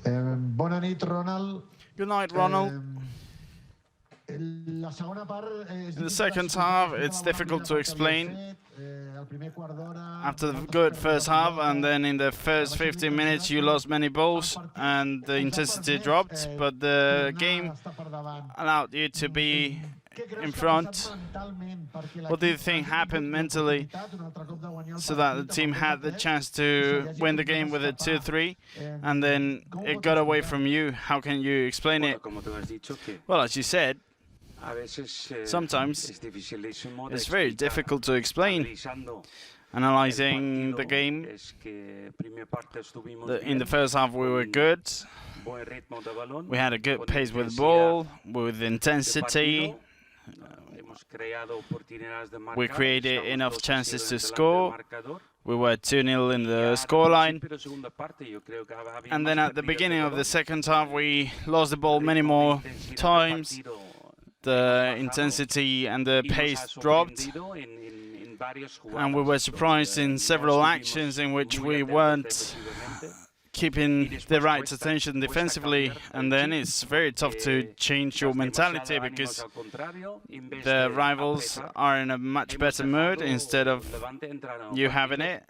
Bona nit, Ronald. Good night, Ronald. In the second half, it's difficult to explain. After the good first half, and then in the first 15 minutes, you lost many balls and the intensity dropped, but the game allowed you to be in front. What do you think happened mentally so that the team had the chance to win the game with a 2-3 and then it got away from you? How can you explain it? Well, as you said, sometimes it's very difficult to explain. Analyzing the game, in the first half we were good. We had a good pace with the ball, with intensity. We created enough chances to score. We were 2-0 in the scoreline. And then at the beginning of the second half, we lost the ball many more times. The intensity and the pace dropped. And we were surprised in several actions in which we weren't keeping the right attention defensively, and then it's very tough to change your mentality because the rivals are in a much better mood instead of you having it.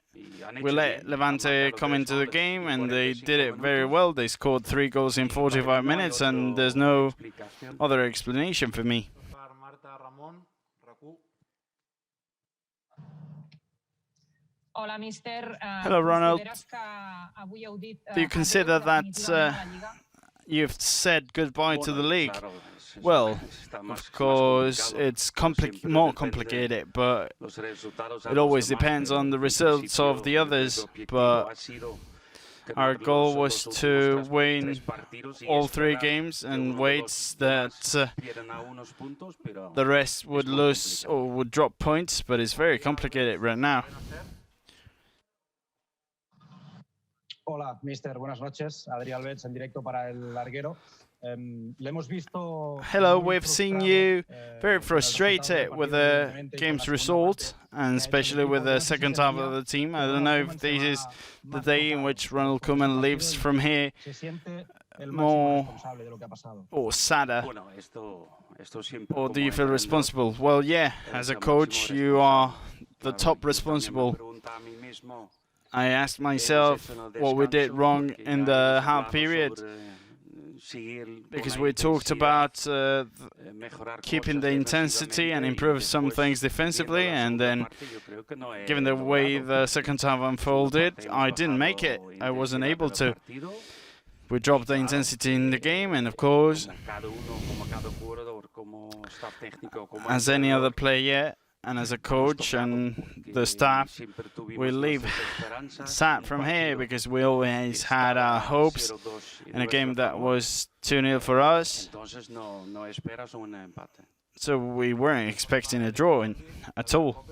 We let Levante come into the game and they did it very well. They scored 3 goals in 45 minutes and there's no other explanation for me. Hello, Ronald. Do you consider that you've said goodbye to the league? Well, of course, it's more complicated, but it always depends on the results of the others. But our goal was to win all 3 games and wait that the rest would lose or would drop points, but it's very complicated right now. Hola, mister. Buenas noches. Adrián Alves en directo para el larguero. Hello, we've seen you very frustrated with the game's result, and especially with the second half of the team. I don't know if this is the day in which Ronald Koeman leaves from here more or sadder, or do you feel responsible? Well, yeah, as a coach, you are the top responsible. I asked myself what we did wrong in the half period, because we talked about keeping the intensity and improve some things defensively, and then given the way the second half unfolded, I didn't make it. I wasn't able to. We dropped the intensity in the game, and of course, as any other player and as a coach and the staff, we leave sad from here because we always had our hopes in a game that was 2-0 for us. So we weren't expecting a draw at all.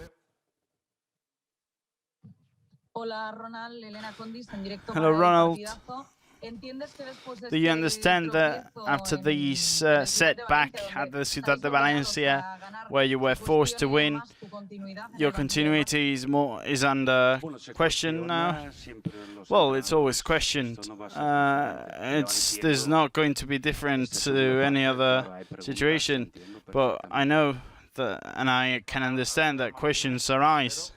Hello, Ronald. Do you understand that after these setback at the Ciudad de Valencia, where you were forced to win, your continuity is under question now? Well, it's always questioned. There's not going to be different to any other situation, but I know that, and I can understand that questions arise.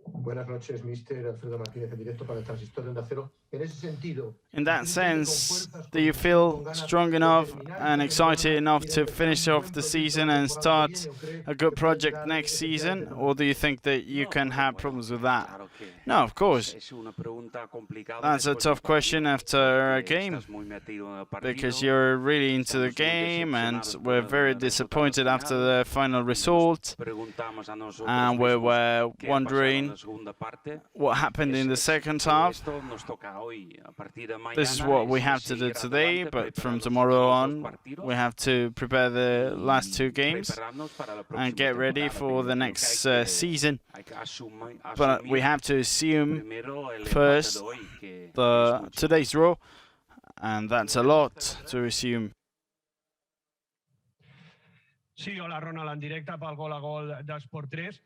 Buenas noches, mister. Alfredo Martínez en directo para el transistor de Acero. En ese sentido, in that sense, do you feel strong enough and excited enough to finish off the season and start a good project next season, or do you think that you can have problems with that? No, of course. That's a tough question after a game, because you're really into the game and we're very disappointed after the final result, and we were wondering what happened in the second half. This is what we have to do today, but from tomorrow on we have to prepare the last 2 games and get ready for the next season. But we have to assume first today's draw, and that's a lot to assume. Sí, hola, Ronald, en directe pel gol a gol d'Esport 3.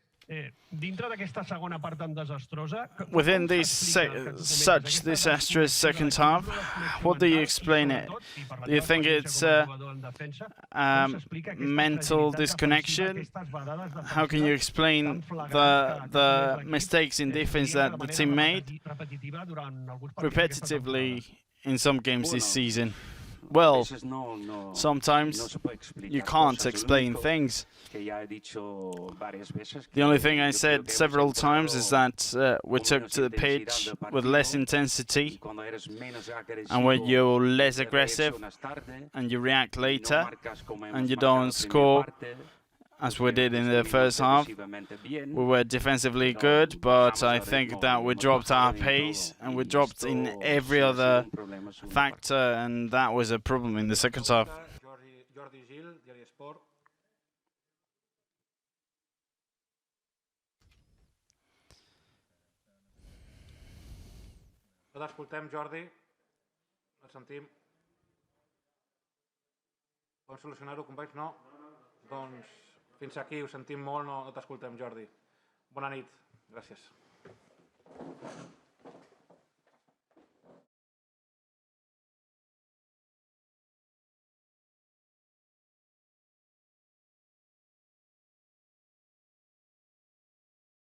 Within this such disastrous second half, what do you explain it? Do you think it's mental disconnection? How can you explain the mistakes in defense that the team made repetitively in some games this season? Well, sometimes you can't explain things. The only thing I said several times is that we took to the pitch with less intensity, and when you're less aggressive and you react later and you don't score as we did in the first half, we were defensively good, but I think that we dropped our pace and we dropped in every other factor, and that was a problem in the second half. No t'escoltem, Jordi. No et sentim. Podem solucionar-ho, companys? No? Doncs fins aquí, ho sentim molt, no t'escoltem, Jordi. Bona nit. Gràcies.